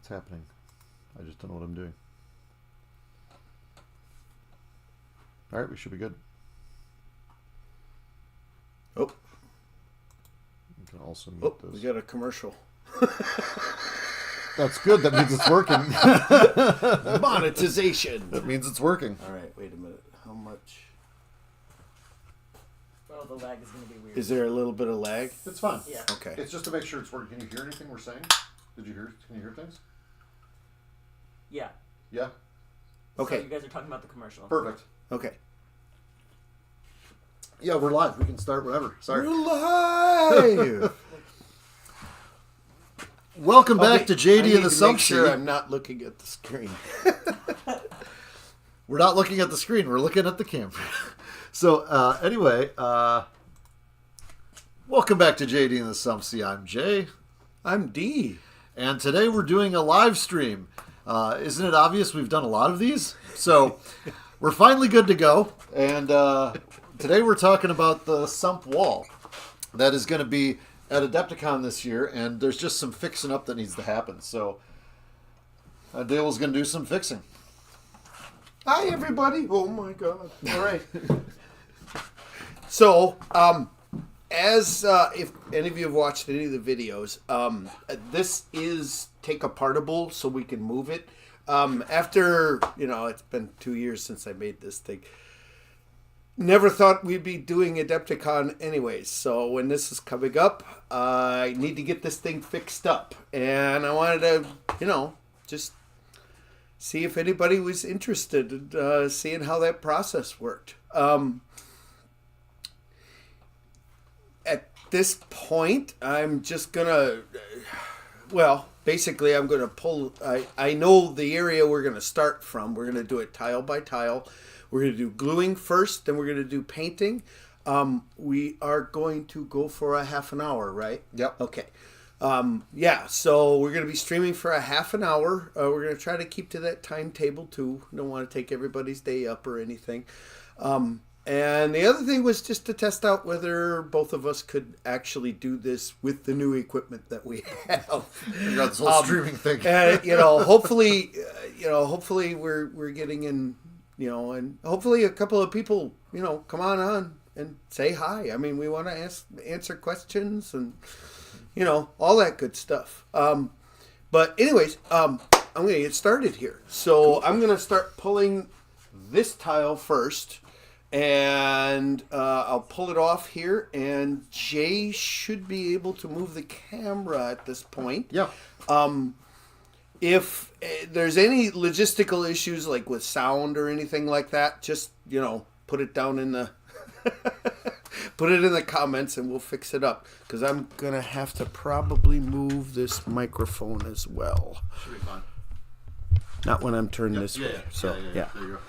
It's happening. I just don't know what I'm doing. All right, we should be good. Oh. You can also mute this. We got a commercial. That's good. That means it's working. Monetization. That means it's working. All right, wait a minute. How much? Oh, the lag is going to be weird. Is there a little bit of lag? It's fine. Yeah. Okay. It's just to make sure it's working. Can you hear anything we're saying? Did you hear? Can you hear things? Yeah. Yeah. Okay. So you guys are talking about the commercial. Perfect. Okay. Yeah, we're live. We can start whenever. Sorry. We're live. Welcome back to JD and the Sump Sure, Sea. I'm not looking at the screen. We're not looking at the screen. We're looking at the camera. So anyway, welcome back to JD and the Sump Sea. I'm Jay. I'm D. And today we're doing a live stream. Isn't it obvious we've done a lot of these? So we're finally good to go. And today we're talking about the SUMP wall that is going to be at Adepticon this year. And there's just some fixing up that needs to happen. So Dale's going to do some fixing. Hi, everybody. Oh, my God. All right. So, as if any of you have watched any of the videos, this is take apartable so we can move it. After, it's been 2 years since I made this thing. Never thought we'd be doing Adepticon anyways. So when this is coming up, I need to get this thing fixed up. And I wanted to, just see if anybody was interested in seeing how that process worked. At this point, I'm just going to, basically I'm going to pull, I know the area we're going to start from. We're going to do it tile by tile. We're going to do gluing first, then we're going to do painting. We are going to go for a half an hour, right? Yep. Okay. So we're going to be streaming for a half an hour. We're going to try to keep to that timetable too. Don't want to take everybody's day up or anything. And the other thing was just to test out whether both of us could actually do this with the new equipment that we have. We got this whole streaming thing. And hopefully we're getting in, and hopefully a couple of people, come on and say hi. I mean, we want to answer questions and all that good stuff. But anyways, I'm going to get started here. So I'm going to start pulling this tile first. And I'll pull it off here. And Jay should be able to move the camera at this point. Yeah. If there's any logistical issues like with sound or anything like that, just, put it down in the... Put it in the comments and we'll fix it up. Because I'm going to have to probably move this microphone as well. Should be fine. Not when I'm turning this way. So, yeah. There you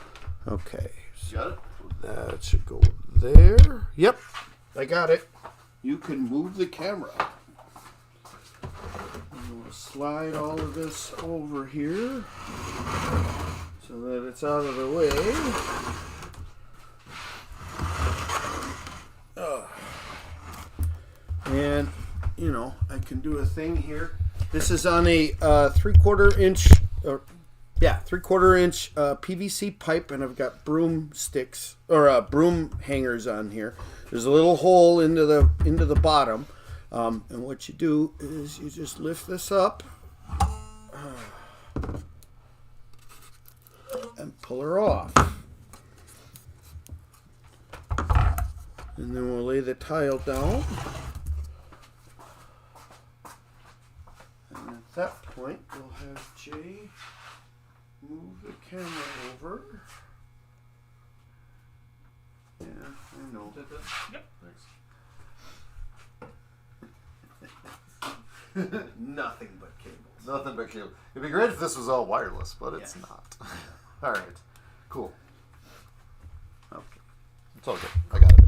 go. Okay. You got it? That should go there. Yep. I got it. You can move the camera. We'll slide all of this over here so that it's out of the way. And, I can do a thing here. This is on a 3/4 inch, 3/4 inch PVC pipe, and I've got broom sticks or broom hangers on here. There's a little hole into the bottom, and what you do is you just lift this up and pull her off. And then we'll lay the tile down. And at that point, we'll have Jay move the camera over. Yeah, I know. Yep. Thanks. Nothing but cables. Nothing but cable. It'd be great if this was all wireless, but it's Yes. not. All right. Cool. Okay. It's all good. I got it.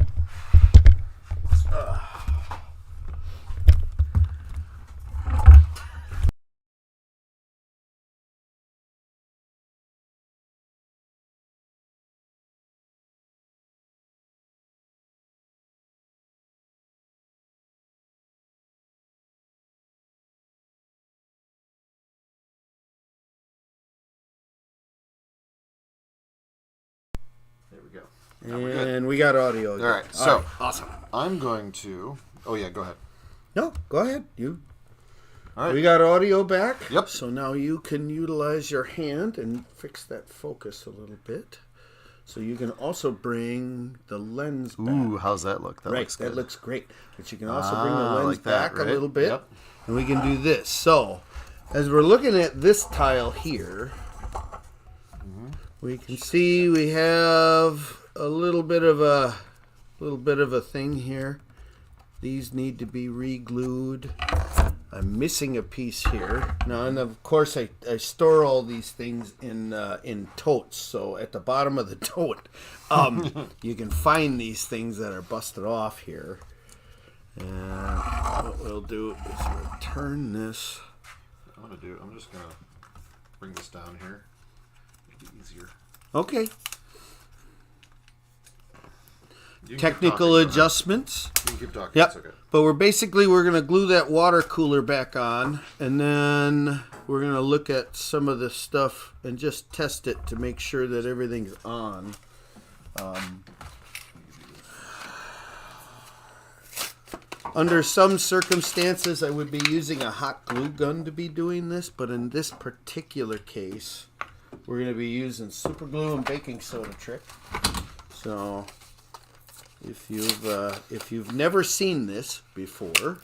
And we got audio. All right, so awesome. I'm going to... Oh, yeah, go ahead. No, go ahead. All right. We got audio back. Yep. So now you can utilize your hand and fix that focus a little bit. So you can also bring the lens back. Ooh, how's that look? That right, looks good. that looks great. But you can also bring the lens like that, back right? a little bit. Yep. And we can do this. So as we're looking at this tile here, we can see we have a little bit of a thing here. These need to be re-glued. I'm missing a piece here. Now, and of course, I store all these things in totes. So at the bottom of the tote, you can find these things that are busted off here. And what we'll do is return this. I'm just gonna bring this down here. It'll be easier. Okay. You can Technical keep talking, adjustments. You can keep talking. Yep. It's okay. But we're going to glue that water cooler back on, and then we're going to look at some of this stuff and just test it to make sure that everything's on. Under some circumstances, I would be using a hot glue gun to be doing this, but in this particular case, we're going to be using super glue and baking soda trick. So if you've never seen this before,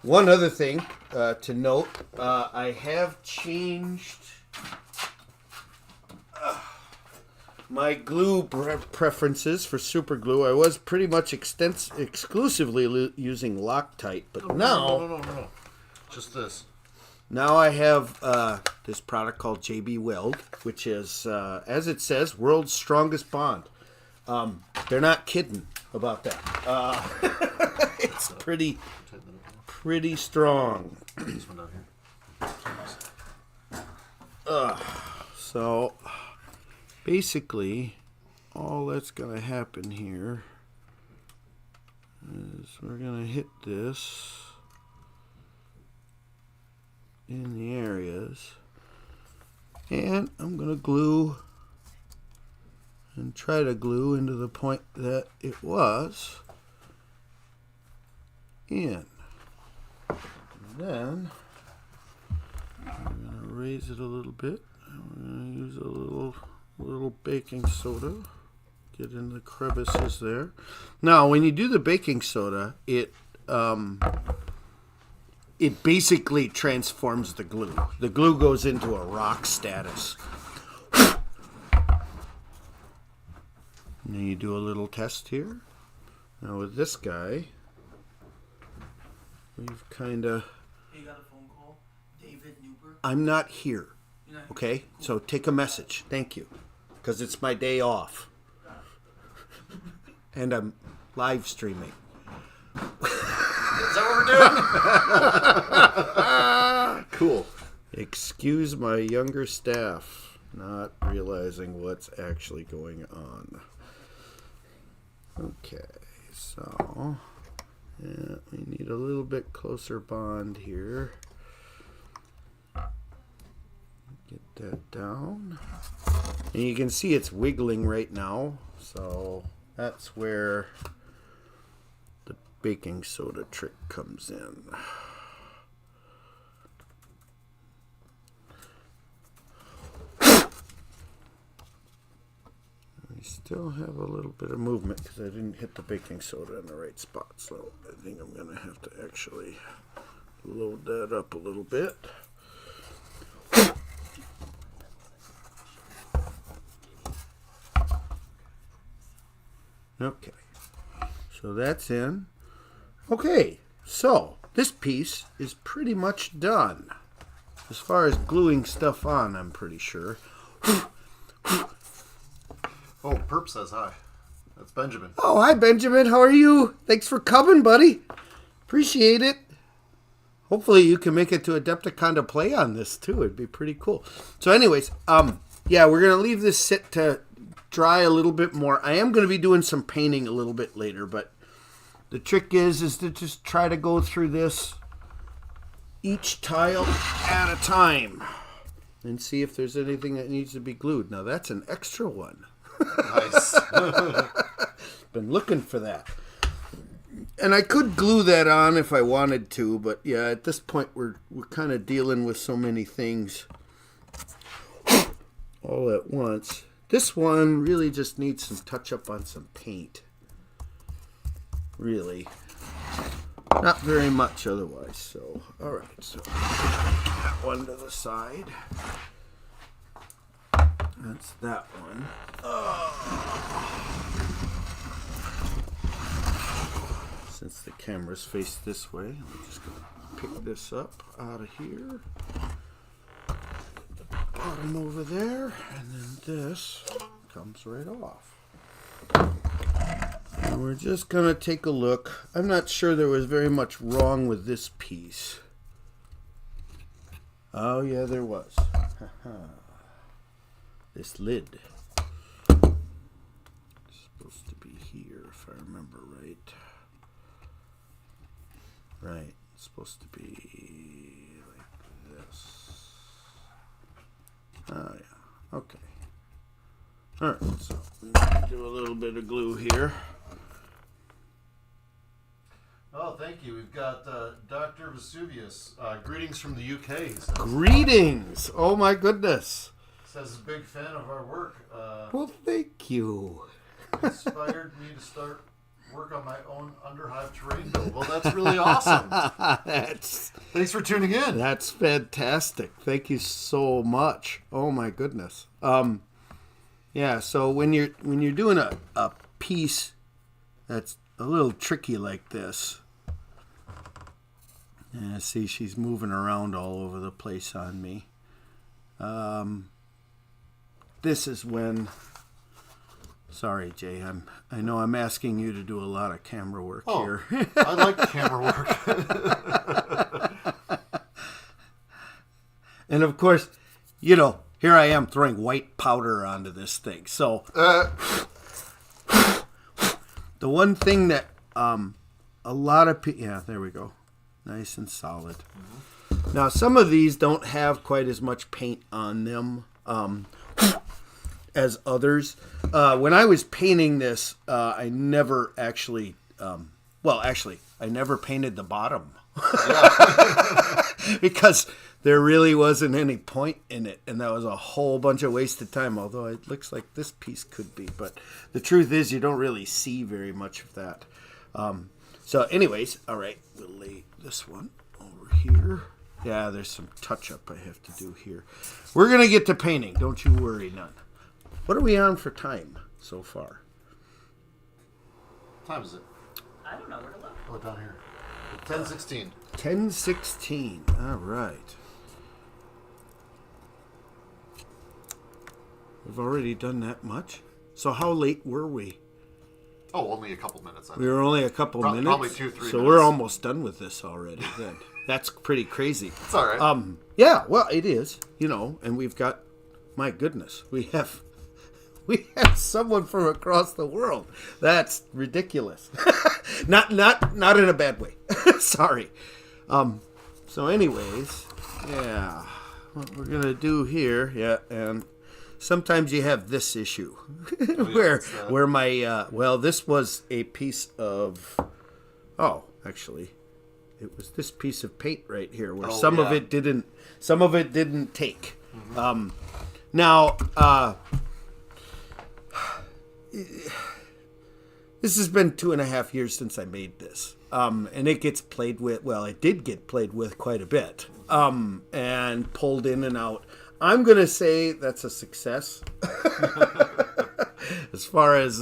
one other thing to note, I have changed my glue preferences for super glue. I was pretty much exclusively using Loctite, but now No. Just this. now I have this product called JB Weld, which is, as it says, world's strongest bond. They're not kidding about that. It's pretty strong. This one down here. So basically, all that's going to happen here is we're going to hit this in the areas, and I'm going to glue and try to glue into the point that it was in. And then I'm going to raise it a little bit. I'm going to use a little baking soda, get in the crevices there. Now when you do the baking soda, it basically transforms the glue. The glue goes into a rock status. And then you do a little test here. Now with this guy, we've kind of... You got a phone call? David Newberg? I'm not here. Okay? So take a message. Thank you. Because it's my day off. And I'm live streaming. Is that what we're doing? Cool. Excuse my younger staff not realizing what's actually going on. Okay, so yeah, we need a little bit closer bond here. Get that down. And you can see it's wiggling right now, so that's where the baking soda trick comes in. We still have a little bit of movement because I didn't hit the baking soda in the right spot, so I think I'm going to have to actually load that up a little bit. Okay, so that's in. Okay, so this piece is pretty much done. As far as gluing stuff on, I'm pretty sure. Oh, Perp says hi. That's Benjamin. Oh, hi, Benjamin. How are you? Thanks for coming, buddy. Appreciate it. Hopefully you can make it to Adepticon to play on this, too. It'd be pretty cool. So anyways, yeah, we're going to leave this sit to dry a little bit more. I am going to be doing some painting a little bit later, but the trick is to just try to go through this each tile at a time. and see if there's anything that needs to be glued. Now that's an extra one. Nice. Been looking for that. And I could glue that on if I wanted to, but yeah, at this point we're kind of dealing with so many things all at once. This one really just needs some touch up on some paint. Really. Not very much otherwise, so alright, so that one to the side. That's that one. Since the camera's faced this way, I'm just going to pick this up out of here. The bottom over there, and then this comes right off. And we're just going to take a look. I'm not sure there was very much wrong with this piece. Oh yeah, there was. This lid. It's supposed to be here, if I remember right. Right, it's supposed to be like this. Oh yeah, okay. Alright, so we need to do a little bit of glue here. Oh, thank you. We've got Dr. Vesuvius. Greetings from the UK. Greetings! Oh my goodness. Says he's a big fan of our work. Well, thank you. Inspired me to start work on my own underhive terrain build. Well, that's really awesome. Thanks for tuning in. That's fantastic. Thank you so much. Oh my goodness. Yeah, so when you're doing a piece that's a little tricky like this, and see she's moving around all over the place on me. This is when, sorry Jay, I know I'm asking you to do a lot of camera work here. I like camera work. And of course, here I am throwing white powder onto this thing. So the one thing that a lot of people, yeah, there we go. Nice and solid. Mm-hmm. Now, some of these don't have quite as much paint on them as others. When I was painting this, I never actually, I never painted the bottom. Because there really wasn't any point in it, and that was a whole bunch of wasted time, although it looks like this piece could be. But the truth is you don't really see very much of that. So anyways, all right, we'll lay this one over here. Yeah, there's some touch-up I have to do here. We're going to get to painting. Don't you worry none. What are we on for time so far? What time is it? I don't know where to look. Oh, down here. 10:16. 10:16. All right. We've already done that much. So how late were we? Oh, only a couple minutes. We were only a couple minutes. Probably 2-3 minutes. So we're almost done with this already. Then that's pretty crazy. It's all right. Yeah. Well, it is. And we've got. My goodness, we have someone from across the world. That's ridiculous. not in a bad way. Sorry. So anyways, yeah. What we're gonna do here, yeah, and sometimes you have this issue where my this was a piece of actually it was this piece of paint right here where some of it didn't take. Mm-hmm. Now this has been 2.5 years since I made this. And it gets played with, it did get played with quite a bit. And pulled in and out. I'm going to say that's a success. As far as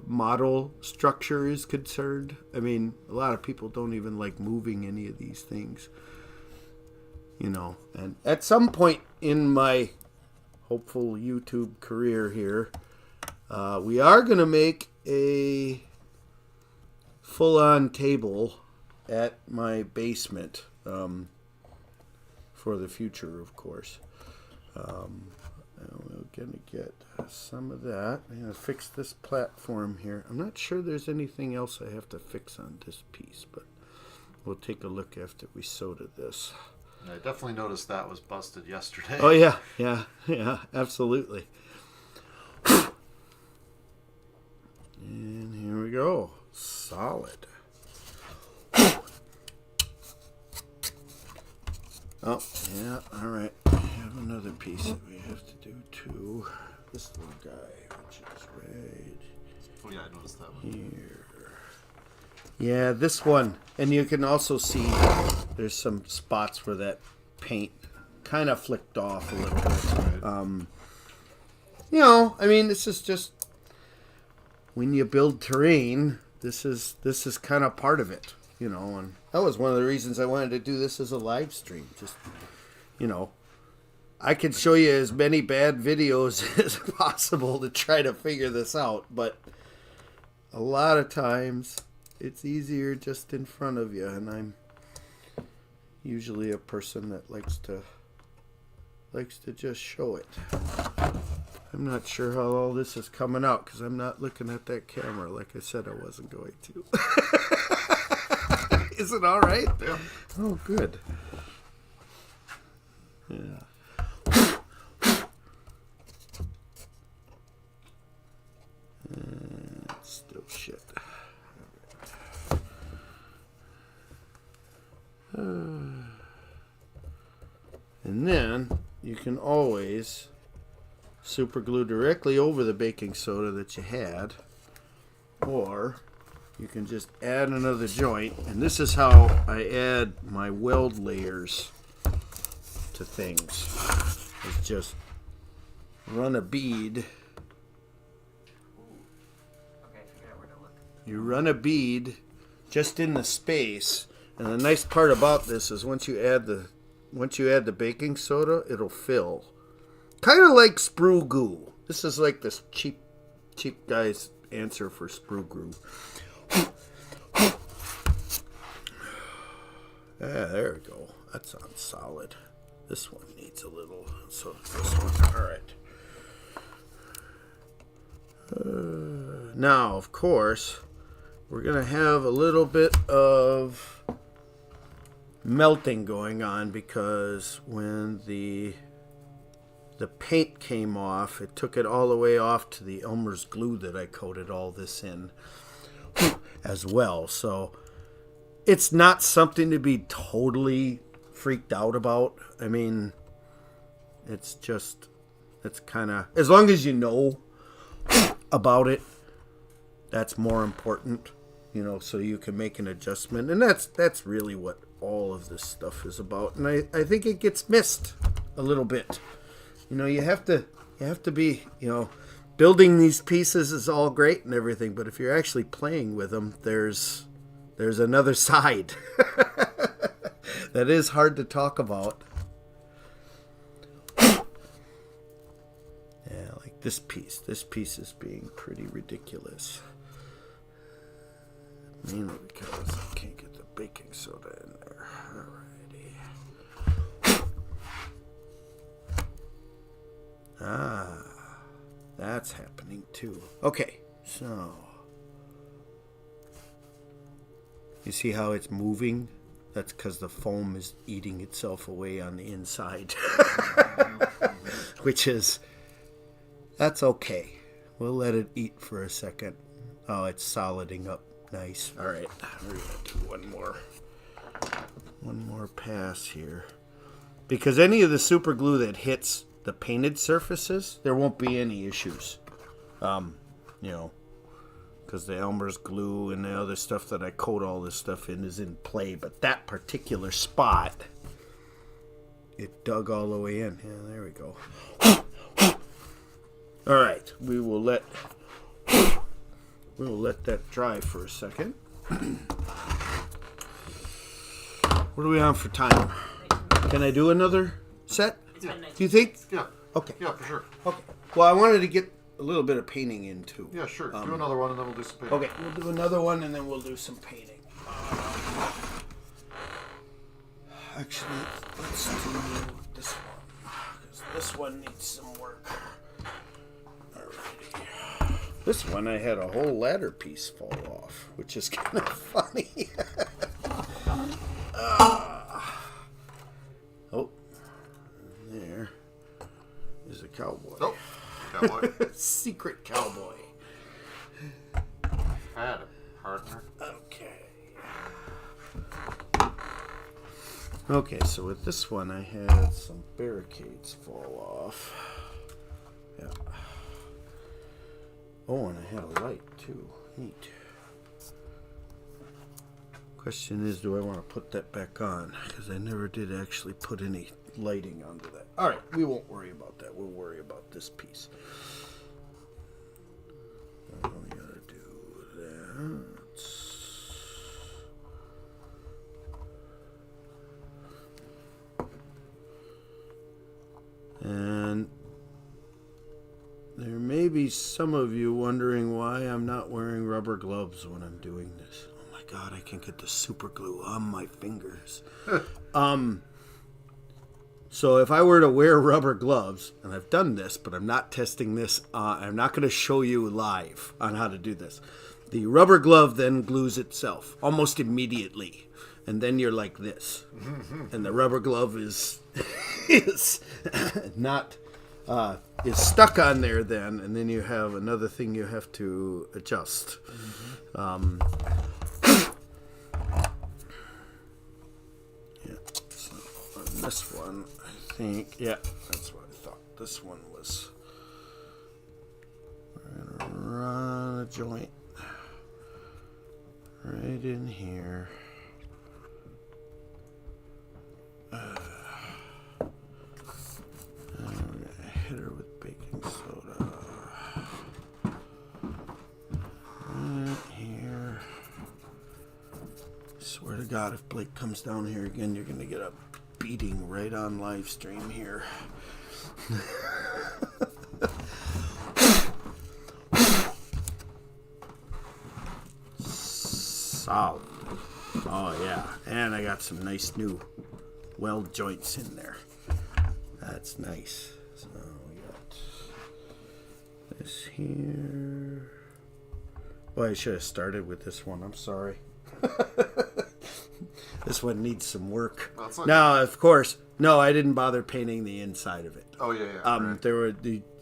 model structure is concerned. I mean, a lot of people don't even like moving any of these things. And at some point in my hopeful YouTube career here, we are going to make a full-on table at my basement for the future, of course. We're going to get some of that. I'm going to fix this platform here. I'm not sure there's anything else I have to fix on this piece, but we'll take a look after we solder this. I definitely noticed that was busted yesterday. Oh yeah, absolutely. And here we go. Solid. Oh, yeah, all right. We have another piece that we have to do too. This little guy, which is right Oh yeah, I noticed that one. here. Yeah, this one. And you can also see there's some spots where that paint kind of flicked off a little bit. You know, I mean, this is just when you build terrain, this is kind of part of it, you know, and that was one of the reasons I wanted to do this as a live stream. Just, you know, I could show you as many bad videos as possible to try to figure this out, but a lot of times it's easier just in front of you, and I'm usually a person that likes to just show it. I'm not sure how all this is coming out because I'm not looking at that camera like I said I wasn't going to. Is it all right? Yeah. Oh, good. Yeah. Still shit. And then you can always super glue directly over the baking soda that you had, or you can just add another joint. And this is how I add my weld layers to things. Is just run a bead. Okay, figure out where to look. You run a bead just in the space, and the nice part about this is once you add the baking soda, it'll fill. Kind of like sprue glue. This is like this cheap guy's answer for sprue glue. There we go. That sounds solid. This one needs a little. So this one, all right. Now, of course, we're gonna have a little bit of melting going on because when the paint came off, it took it all the way off to the Elmer's glue that I coated all this in as well. So it's not something to be totally freaked out about. I mean, it's kind of, as long as you know about it, that's more important, you know, so you can make an adjustment. And that's really what all of this stuff is about. And I think it gets missed a little bit. You know, you have to be, you know, building these pieces is all great and everything, but if you're actually playing with them, there's another side that is hard to talk about. Yeah, like this piece. This piece is being pretty ridiculous. Mainly because I can't get the baking soda in there. Alrighty. That's happening too. Okay, so you see how it's moving? That's because the foam is eating itself away on the inside. That's okay. We'll let it eat for a second. Oh, it's soliding up nice. All right, we're going to do one more pass here. Because any of the super glue that hits the painted surfaces, there won't be any issues. You know, because the Elmer's glue and the other stuff that I coat all this stuff in is in play. But that particular spot, it dug all the way in. Yeah, there we go. All right, we will let that dry for a second. What are we on for time? Can I do another set? It's been nice. Do you think? Yeah. Okay. Yeah, for sure. Okay. Well, I wanted to get a little bit of painting in too. Yeah, sure. Do another one and then we'll do some painting. Okay, we'll do another one and then we'll do some painting. Actually, let's do this one because this one needs some work. Alrighty. This one I had a whole ladder piece fall off, which is kind of funny. cowboy. Secret cowboy. Had a partner. Okay. Okay, so with this one, I had some barricades fall off. Yeah. Oh, and I had a light, too. Neat. Question is, do I want to put that back on? Because I never did actually put any lighting onto that. Alright, we won't worry about that. We'll worry about this piece. We gotta do that. And there may be some of you wondering why I'm not wearing rubber gloves when I'm doing this. Oh my god, I can get the super glue on my fingers. So if I were to wear rubber gloves, and I've done this, but I'm not testing this, I'm not going to show you live on how to do this. The rubber glove then glues itself almost immediately. And then you're like this. And the rubber glove is not is stuck on there then, and then you have another thing you have to adjust. Yeah, so on this one, I think, yeah, that's what I thought. This one was, we're gonna run a joint right in here. And we're gonna hit her with baking soda. Right here. Swear to God, if Blake comes down here again, you're gonna get a beating right on live stream here. Solid. Oh yeah, and I got some nice new weld joints in there. That's nice. So we got this here. Well, I should have started with this one. I'm sorry. This one needs some work. Well, Now, of course, no, I didn't bother painting the inside of it. Oh yeah, yeah. Right. There were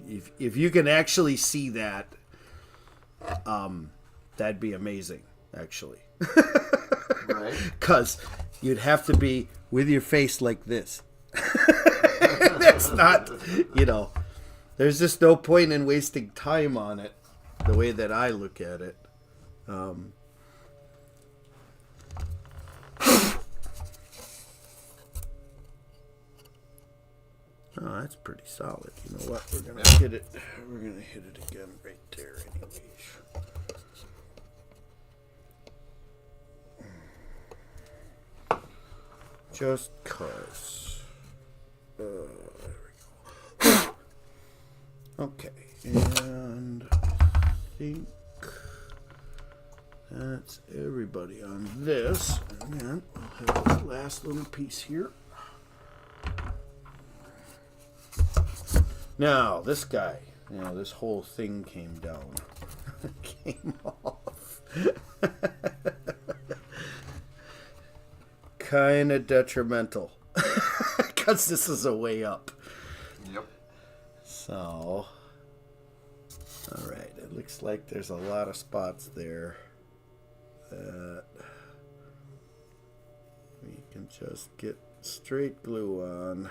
if you can actually see that, that'd be amazing, actually. Right. Because you'd have to be with your face like this. That's not, there's just no point in wasting time on it the way that I look at it. Oh, that's pretty solid. You know what? We're gonna hit it. We're gonna hit it again right there, anyways. Just cause. There we go. Okay, and I think that's everybody on this. And then I'll have this last little piece here. Now, this guy, this whole thing came down. Came off. Kind of detrimental. Because this is a way up. Yep. So, alright, it looks like there's a lot of spots there that we can just get straight glue on.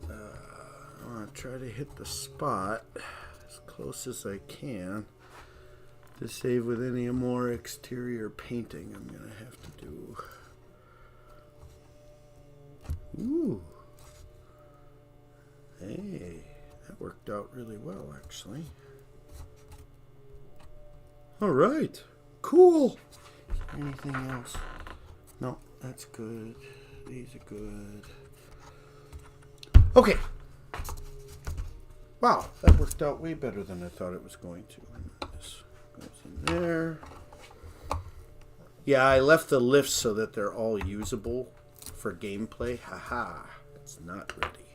I want to try to hit the spot as close as I can to save with any more exterior painting I'm going to have to do. Ooh. Hey, that worked out really well, actually. All right, cool. Is there anything else? No, that's good. These are good. Okay. Wow, that worked out way better than I thought it was going to. This goes in there. Yeah, I left the lifts so that they're all usable for gameplay. Haha, it's not ready.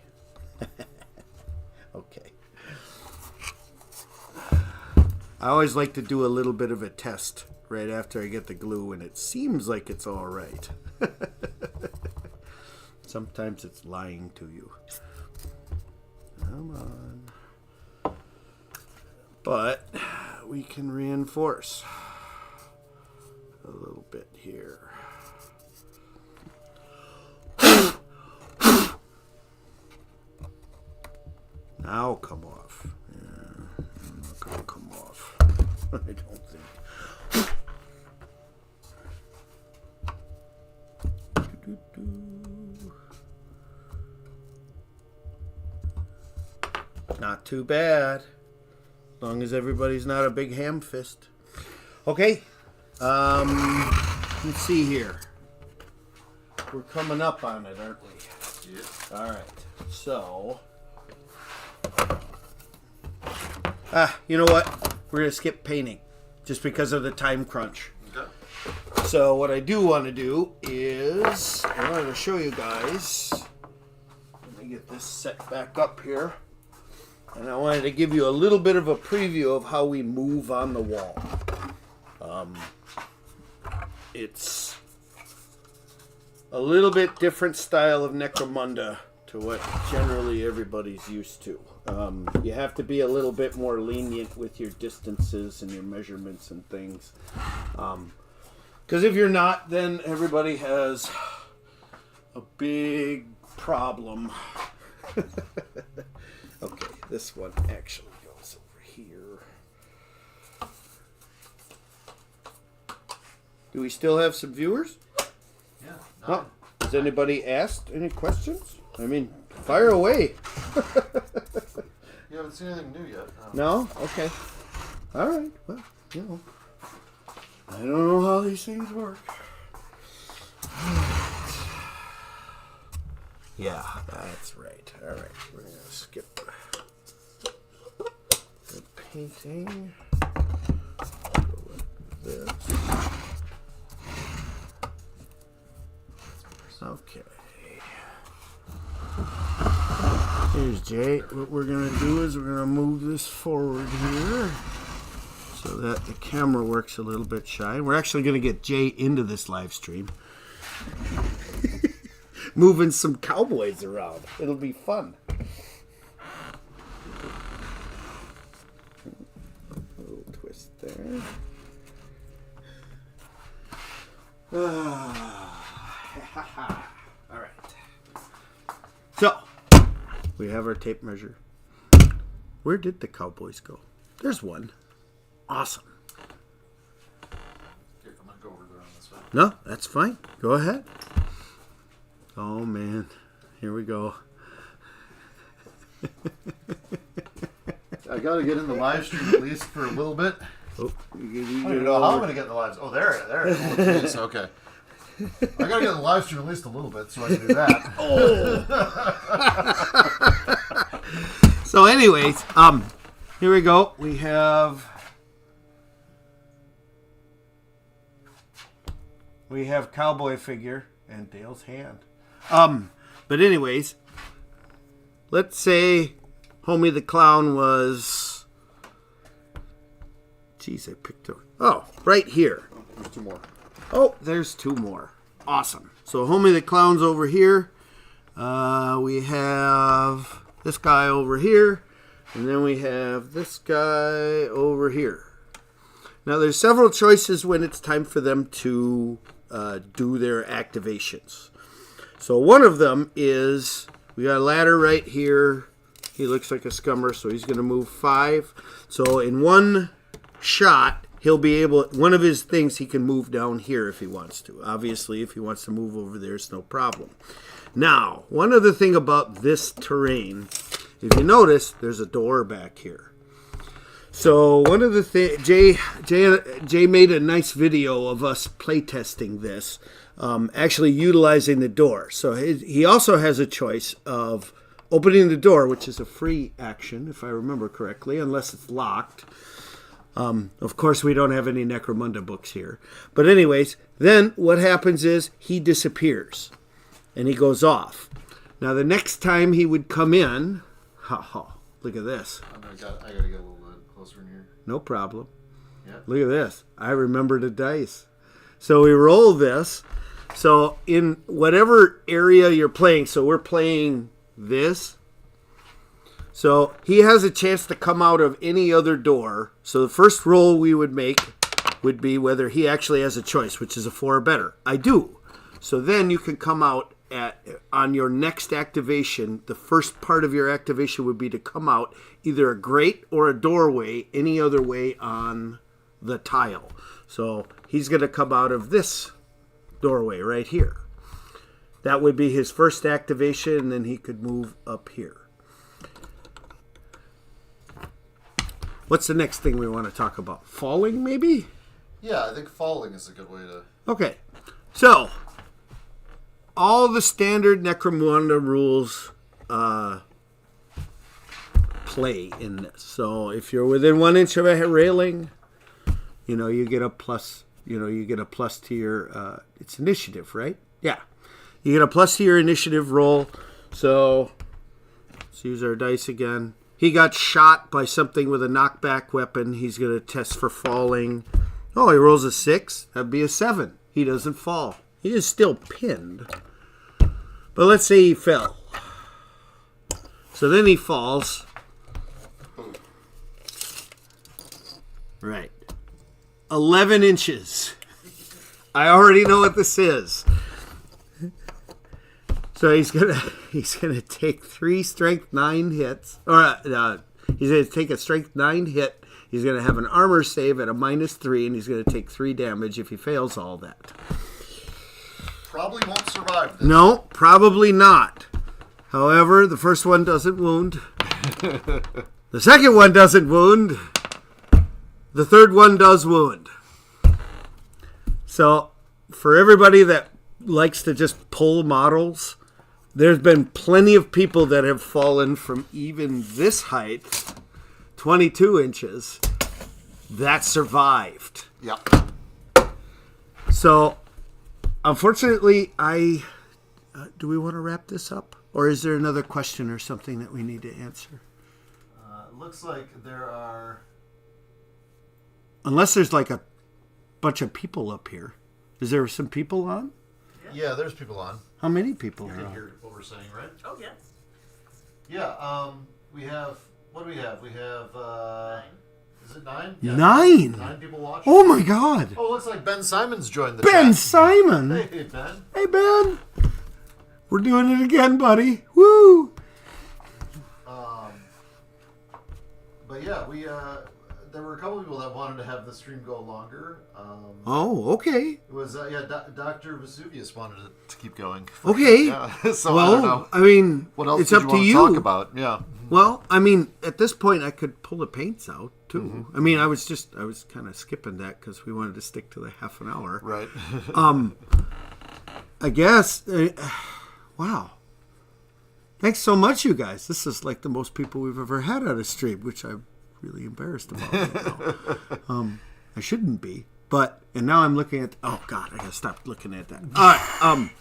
Okay. I always like to do a little bit of a test right after I get the glue, and it seems like it's all right. Sometimes it's lying to you. Come on. But we can reinforce a little bit here. Now come off. Yeah, not gonna come off. I don't think. Not too bad. As long as everybody's not a big ham fist. Okay. Let's see here. We're coming up on it, aren't we? Yes. All right. So, you know what? We're gonna skip painting, just because of the time crunch. Okay. So what I do want to do is I want to show you guys. Let me get this set back up here, and I wanted to give you a little bit of a preview of how we move on the wall. It's a little bit different style of Necromunda to what generally everybody's used to. You have to be a little bit more lenient with your distances and your measurements and things. Because if you're not, then everybody has a big problem. Okay, this one actually goes over here. Do we still have some viewers? Yeah. Huh? Has anybody asked any questions? I mean, fire away. You haven't seen anything new yet. No? Okay. All right. Well, you know. I don't know how these things work. Yeah, that's right. All right. We're going to skip the painting. Go like this. Okay. Here's Jay. What we're going to do is we're going to move this forward here so that the camera works a little bit shy. We're actually going to get Jay into this live stream. Moving some cowboys around. It'll be fun. A little twist there. All right. So, we have our tape measure. Where did the cowboys go? There's one. Awesome. Here, I'm gonna go over there on this side. No, that's fine. Go ahead. Oh, man. Here we go. I gotta get in the live stream at least for a little bit. Oh, I don't even know how I'm gonna get in the live. Oh, there it is. Okay. I gotta get in the live stream at least a little bit so I can do that. So, anyways, here we go. We have cowboy figure and Dale's hand. But anyways, let's say Homie the Clown was. Jeez, I picked up. Oh, right here. There's two more. Oh, there's two more. Awesome. So Homie the Clown's over here. We have this guy over here. And then we have this guy over here. Now there's several choices when it's time for them to do their activations. So one of them is, we got a ladder right here. He looks like a scummer, so he's going to move 5. So in one shot, he'll be able, one of his things he can move down here if he wants to. Obviously, if he wants to move over there, it's no problem. Now, one other thing about this terrain, if you notice, there's a door back here. So one of the things, Jay made a nice video of us playtesting this, actually utilizing the door. So he also has a choice of opening the door, which is a free action, if I remember correctly, unless it's locked. Of course, we don't have any Necromunda books here. But anyways, then what happens is he disappears, and he goes off. Now, the next time he would come in, look at this. I gotta get a little bit closer in here. No problem. Yeah. Look at this. I remember the dice. So we roll this. So in whatever area you're playing, so we're playing this. So he has a chance to come out of any other door. So the first roll we would make would be whether he actually has a choice, which is a 4 or better. I do. So then you can come out on your next activation. The first part of your activation would be to come out either a grate or a doorway, any other way on the tile. So he's going to come out of this doorway right here. That would be his first activation, and then he could move up here. What's the next thing we want to talk about? Falling, maybe? Yeah, I think falling is a good way to... Okay. So, all the standard Necromunda rules play in this. So, if you're within 1 inch of a railing, you get a plus, you get a plus to your, it's initiative, right? Yeah. You get a plus to your initiative roll. So, let's use our dice again. He got shot by something with a knockback weapon. He's going to test for falling. Oh, he rolls a 6. That'd be a 7. He doesn't fall. He is still pinned. But let's say he fell. So then he falls. Right. 11 inches. I already know what this is. So he's gonna take 3 strength 9 hits, or he's gonna take a strength 9 hit. He's gonna have an armor save at a -3, and he's gonna take 3 damage if he fails all that. Probably won't survive this. No, probably not. However, the first one doesn't wound. The second one doesn't wound. The third one does wound. So, for everybody that likes to just pull models, there's been plenty of people that have fallen from even this height, 22 inches, that survived. Yeah. So, unfortunately, do we want to wrap this up? Or is there another question or something that we need to answer? Looks like there are... Unless there's like a bunch of people up here. Is there some people on? Yeah, there's people on. How many people You are can on? hear what we're saying, right? Oh, yeah. Yeah, we have... What do we have? We have... 9. Is it 9? 9? 9 people watching. Oh my God! Oh, looks like Ben Simon's joined the Ben chat. Simon! Hey, Ben. Hey, Ben! We're doing it again, buddy. Woo! But yeah, we there were a couple people that wanted to have the stream go longer. Oh, okay. It was Dr. Vesuvius wanted it to keep going. Okay. Yeah, so I don't know. Well, I mean, What else it's did up you to want to you. talk about? Yeah. Well, I mean, at this point, I could pull the paints out too. Mm-hmm. I mean, I was kind of skipping that because we wanted to stick to the half an hour. Right. I guess. Wow. Thanks so much, you guys. This is like the most people we've ever had on a stream, which I'm really embarrassed about right now. I shouldn't be, and now I'm looking at. Oh God, I gotta stop looking at that. All right.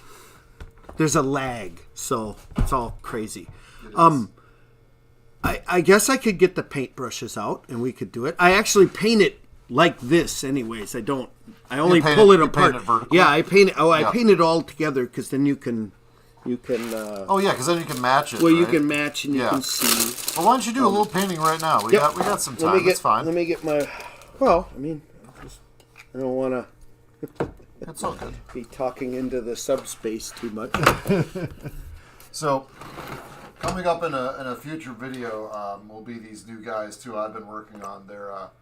There's a lag, so it's all crazy. I guess I could get the paintbrushes out and we could do it. I actually paint it like this, anyways. I only pull it apart. Paint it vertically? Yeah, I paint it. I Yeah. paint it all together because then you can. Oh yeah, because then you can match it. Well, you right? can match and you Yeah. can see. Well, why don't you do a little painting right now? We got some time. That's fine. Let me get my. Well, I mean, I don't want to It's all good. be talking into the subspace too much. So, coming up in a future video will be these new guys too. I've been working on. They're a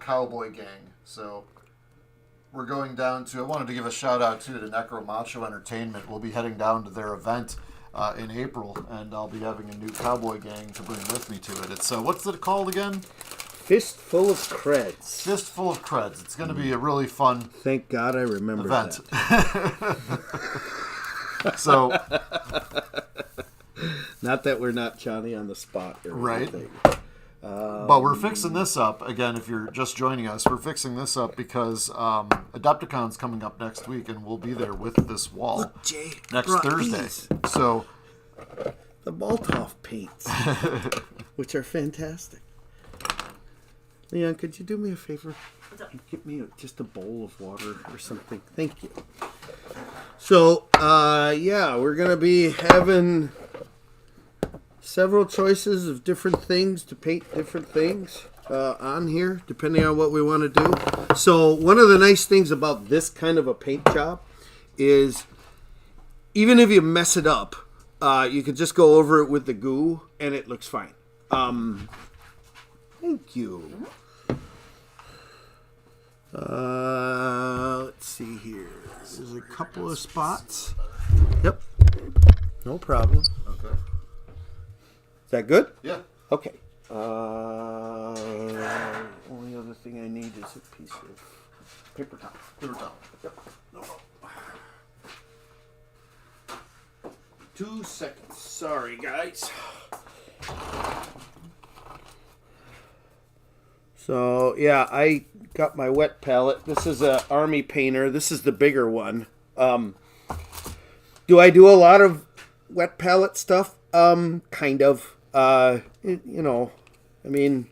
cowboy gang. So we're going down to. I wanted to give a shout out to Necro Macho Entertainment. We'll be heading down to their event in April, and I'll be having a new cowboy gang to bring with me to it. It's what's it called again? Fistful of creds. Fistful of Creds. It's going to be a really fun Thank God I remember event. that. So, Not that we're not Johnny on the spot or Right. anything. but we're fixing this up again. If you're just joining us, we're fixing this up because Adepticon's coming up next week, and we'll be there with this wall Look, Jay next brought Thursday. these. So, The Balthoff paints, which are fantastic. Leon, could you do me a favor? What's up? Get me just a bowl of water or something. Thank you. So, yeah, we're going to be having several choices of different things to paint different things on here, depending on what we want to do. So, one of the nice things about this kind of a paint job is even if you mess it up, you can just go over it with the goo and it looks fine. Thank you. Let's see here. There's a couple of spots. Yep. No problem. Okay. Is that good? Yeah. Okay. Only other thing I need is a piece of paper towel. Paper towel. Yep. No. 2 seconds. Sorry, guys. So, yeah, I got my wet palette. This is a Army painter. This is the bigger one. Do I do a lot of wet palette stuff? Kind of. I mean,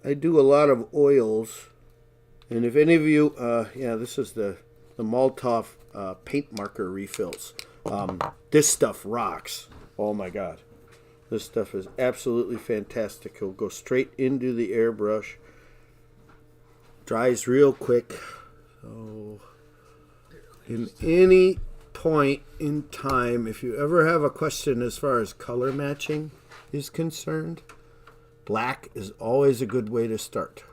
I do a lot of oils. And if any of you, this is the Molotov paint marker refills. This stuff rocks. Oh my God. This stuff is absolutely fantastic. It'll go straight into the airbrush. Dries real quick. So, in any point in time, if you ever have a question as far as color matching is concerned, black is always a good way to start.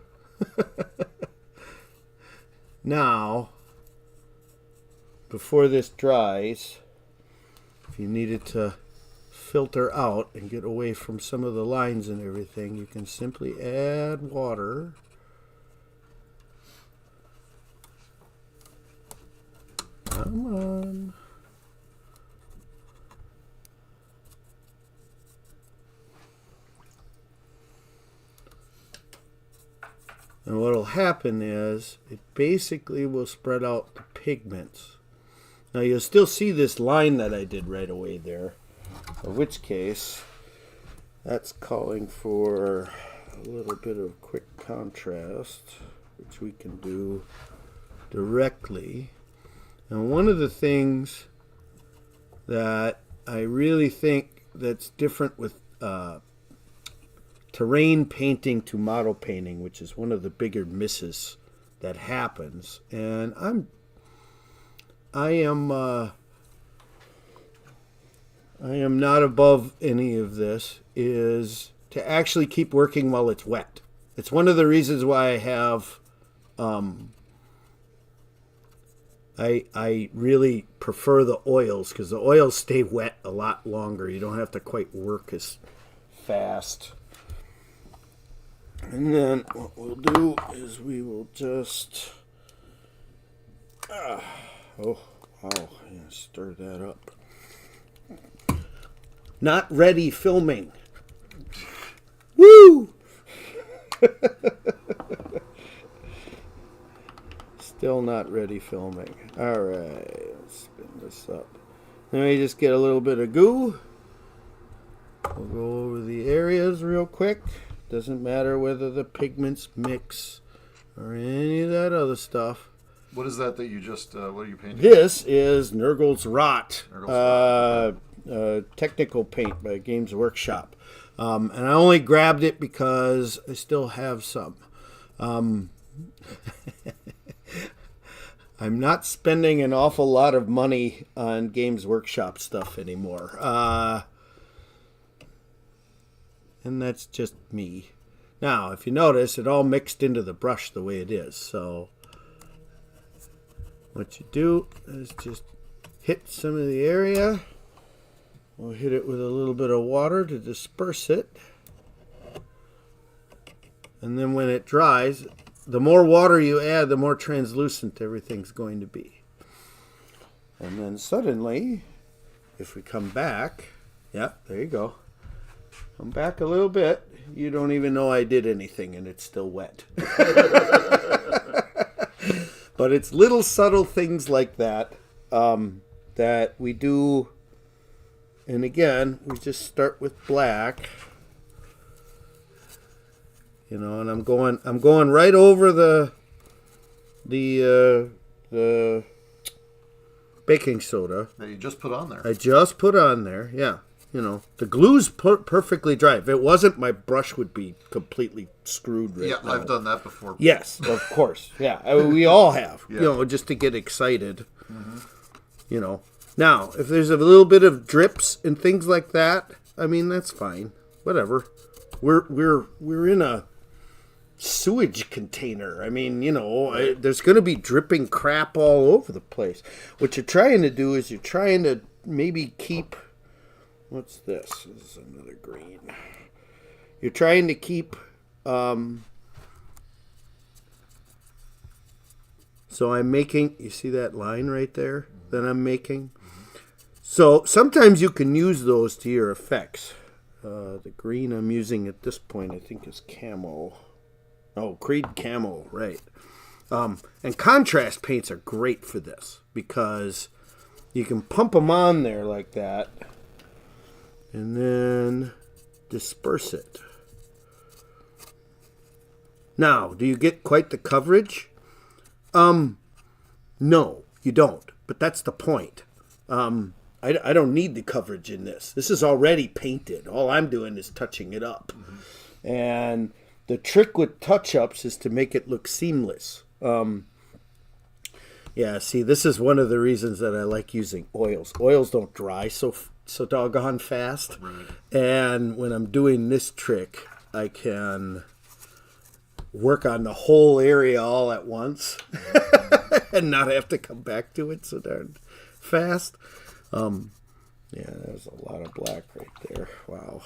Now, before this dries, if you needed to filter out and get away from some of the lines and everything, you can simply add water. Come on. And what will happen is it basically will spread out the pigments. Now you'll still see this line that I did right away there. In which case, that's calling for a little bit of quick contrast, which we can do directly. And one of the things that I really think that's different with terrain painting to model painting, which is one of the bigger misses that happens, and I am not above any of this, is to actually keep working while it's wet. It's one of the reasons why I have, I really prefer the oils, because the oils stay wet a lot longer. You don't have to quite work as fast. And then what we'll do is we will just, stir that up. Not ready filming. Woo! Still not ready filming. Alright, let's spin this up. Then we just get a little bit of goo. We'll go over the areas real quick. Doesn't matter whether the pigments mix or any of that other stuff. What is that you just, what are you painting? This is Nurgle's Rot. Nurgle's Rot. Technical paint by Games Workshop. And I only grabbed it because I still have some. I'm not spending an awful lot of money on Games Workshop stuff anymore. And that's just me. Now, if you notice, it all mixed into the brush the way it is. So what you do is just hit some of the area. We'll hit it with a little bit of water to disperse it. And then when it dries, the more water you add, the more translucent everything's going to be. And then suddenly, if we come back, yeah, there you go. Come back a little bit, you don't even know I did anything and it's still wet. But it's little subtle things like that that we do. And again, we just start with black. you know, and I'm going right over the baking soda. That you just put on there. I just put on there, yeah. You know, the glue's perfectly dry. If it wasn't, my brush would be completely screwed right now. I've done that before. Yes, of course. Yeah, we all have. Yeah. You know, just to get excited. You know. Now, if there's a little bit of drips and things like that, I mean, that's fine. Whatever. We're in a sewage container. I mean, you know, there's going to be dripping crap all over the place. What you're trying to do is you're trying to maybe keep... What's this? This is another green. You're trying to keep... So I'm making... You see that line right there that I'm making? So sometimes you can use those to your effects. The green I'm using at this point I think is camo. Oh, Creed Camo, right. And contrast paints are great for this because you can pump them on there like that and then disperse it. Now, do you get quite the coverage? No, you don't. But that's the point. I don't need the coverage in this. This is already painted. All I'm doing is touching it up. And the trick with touch-ups is to make it look seamless. Yeah, see, this is one of the reasons that I like using oils. Oils don't dry so doggone fast. Right. And when I'm doing this trick, I can work on the whole area all at once and not have to come back to it so darn fast. Yeah, there's a lot of black right there. Wow.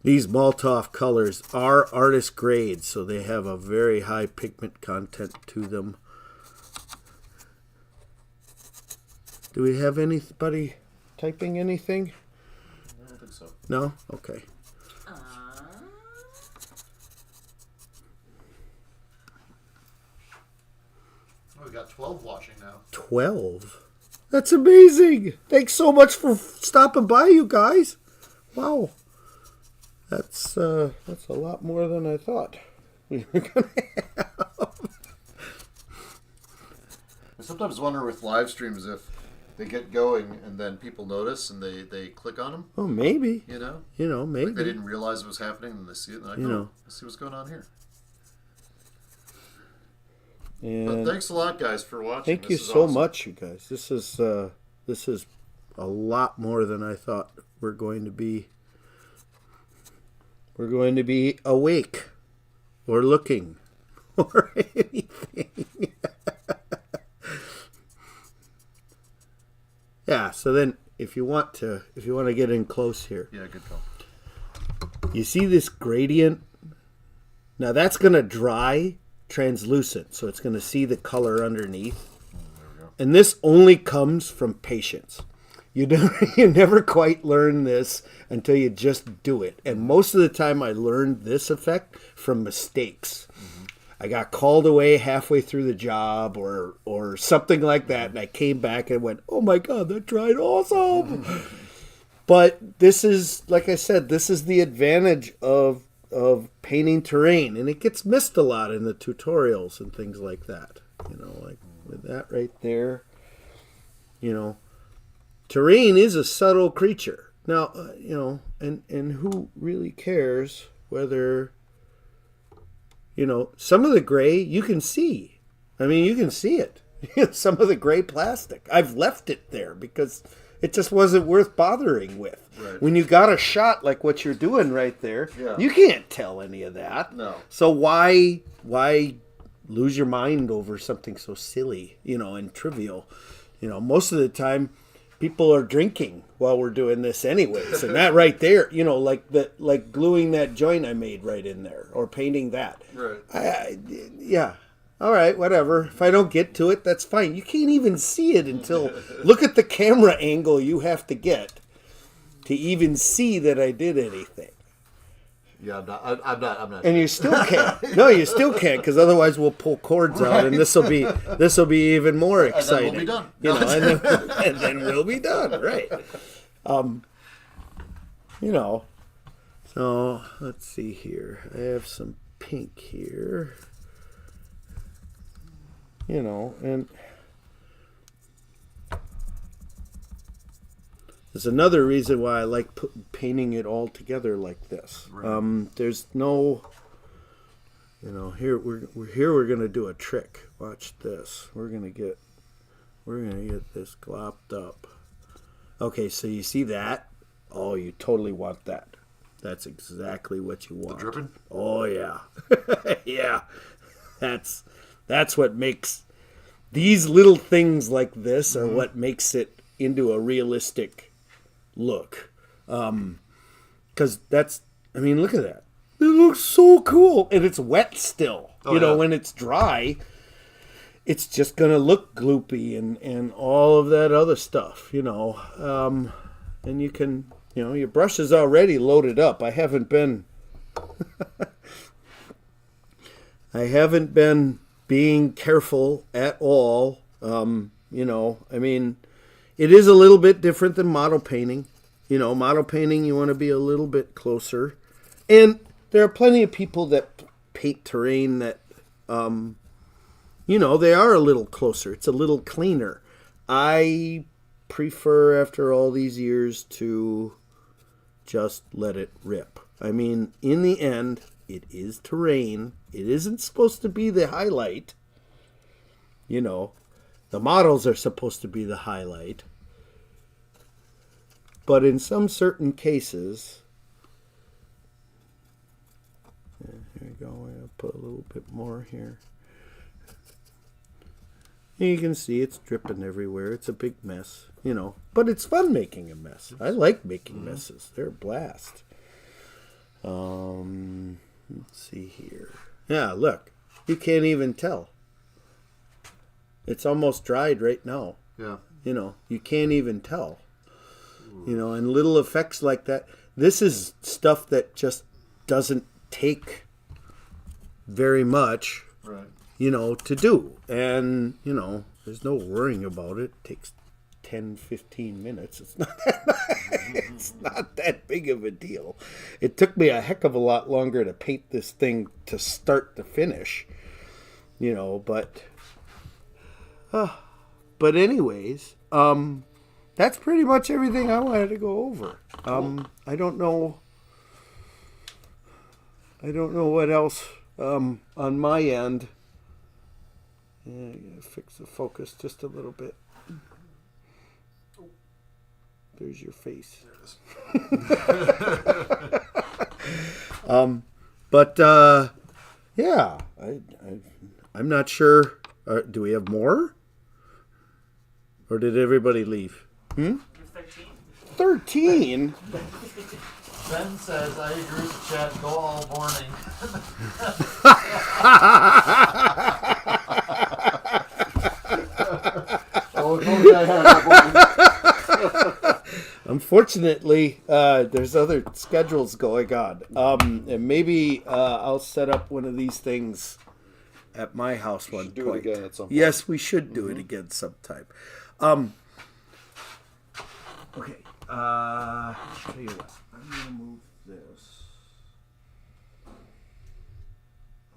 These Maltov colors are artist grade, so they have a very high pigment content to them. Do we have anybody typing anything? I don't think so. No? Okay. Oh, we got 12 watching now. 12? That's amazing. Thanks so much for stopping by, you guys. Wow. That's a lot more than I thought we were going to have. I sometimes wonder with live streams if they get going and then people notice and they click on them. Oh, maybe. You know? You know, maybe. Like they didn't realize it was happening and they see it and they're like, You know. let's see what's going on here. And But thanks a lot, guys, for watching. thank you This is so awesome. much, you guys. This is a lot more than I thought we're going to be. We're going to be awake or looking or anything. Yeah, so then if you want to get in close here. Yeah, good call. You see this gradient? Now that's going to dry translucent, so it's going to see the color underneath. There we go. And this only comes from patience. You never quite learn this until you just do it. And most of the time I learned this effect from mistakes. I got called away halfway through the job or something like that, and I came back and went, oh my God, that dried awesome. But this is, like I said, this is the advantage of painting terrain, and it gets missed a lot in the tutorials and things like that. You know, like with that right there, you know, terrain is a subtle creature. Now, you know, and who really cares whether, you know, some of the gray you can see. I mean, you can see it. Some of the gray plastic. I've left it there because it just wasn't worth bothering with. Right. When you got a shot like what you're doing right there, Yeah. you can't tell any of that. No. So why lose your mind over something so silly, you know, and trivial? You know, most of the time people are drinking while we're doing this anyways. And that right there, you know, like gluing that joint I made right in there or painting that. Right. Yeah. All right, whatever. If I don't get to it, that's fine. You can't even see it until look at the camera angle you have to get to even see that I did anything. Yeah, I'm not. And you still can't. No, you still can't because otherwise we'll pull cords out, and this will be even more exciting. And then we'll be done. You know, and then we'll be done. Right. You know. So let's see here. I have some pink here. You know, and there's another reason why I like painting it all together like this. Right. There's no, you know, here we're gonna do a trick. Watch this. We're gonna get this glopped up. Okay, so you see that? Oh, you totally want that. That's exactly what you want. The dripping? Oh yeah, yeah. That's what makes these little things like this are what makes it into a realistic look. Because that's, I mean, look at that. It looks so cool, and it's wet still. Oh, you know, yeah. when it's dry, it's just gonna look gloopy and all of that other stuff. You know, and you can. You know, your brush is already loaded up. I haven't been being careful at all. You know, I mean, it is a little bit different than model painting. You know, model painting, you want to be a little bit closer. And there are plenty of people that paint terrain that, you know, they are a little closer. It's a little cleaner. I prefer, after all these years, to just let it rip. I mean, in the end, it is terrain. It isn't supposed to be the highlight. You know, the models are supposed to be the highlight. But in some certain cases, here we go. I'm going to put a little bit more here. You can see it's dripping everywhere. It's a big mess, you know. But it's fun making a mess. I like making messes. They're a blast. Let's see here. Yeah, look. You can't even tell. It's almost dried right now. Yeah. You know, you can't even tell. You know, and little effects like that. This is stuff that just doesn't take very much. Right. You know, to do. And, you know, there's no worrying about it. It takes 10, 15 minutes. It's not that big of a deal. It took me a heck of a lot longer to paint this thing to start to finish. You know, but anyways, that's pretty much everything I wanted to go over. I don't know what else on my end. Yeah, I gotta fix the focus just a little bit. There's your face. But yeah, I'm not sure. Do we have more, or did everybody leave? 13. 13? Ben says, I agree with the chat, go all morning. Unfortunately, there's other schedules going on. And maybe I'll set up one of these things at my house one Do point. it again at some point. Yes, we should do it again sometime. Okay. Tell you what. I'm going to move this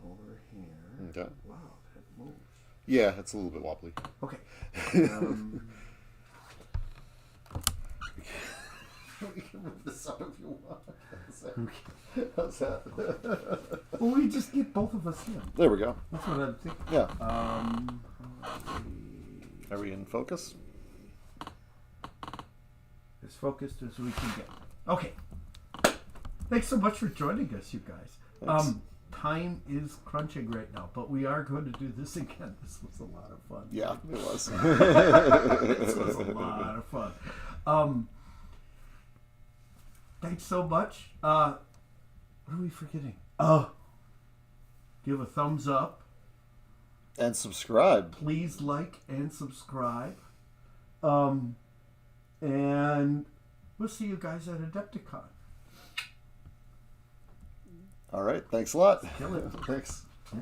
over here. Okay. Wow, that moves. Yeah, it's a little bit wobbly. Okay. We can move this up if you want. How's that? Well, we just get both of us in. There we go. That's what I'm thinking. Yeah. Let's see. Are we in focus? As focused as we can get. Okay. Thanks so much for joining us, you guys. Thanks. Time is crunching right now, but we are going to do this again. This was a lot of fun. Yeah, it was. This was a lot of fun. Thanks so much. What are we forgetting? Give a thumbs up. And subscribe. Please like and subscribe. And we'll see you guys at Adepticon. All right. Thanks a lot. Kill it. Thanks. Yeah.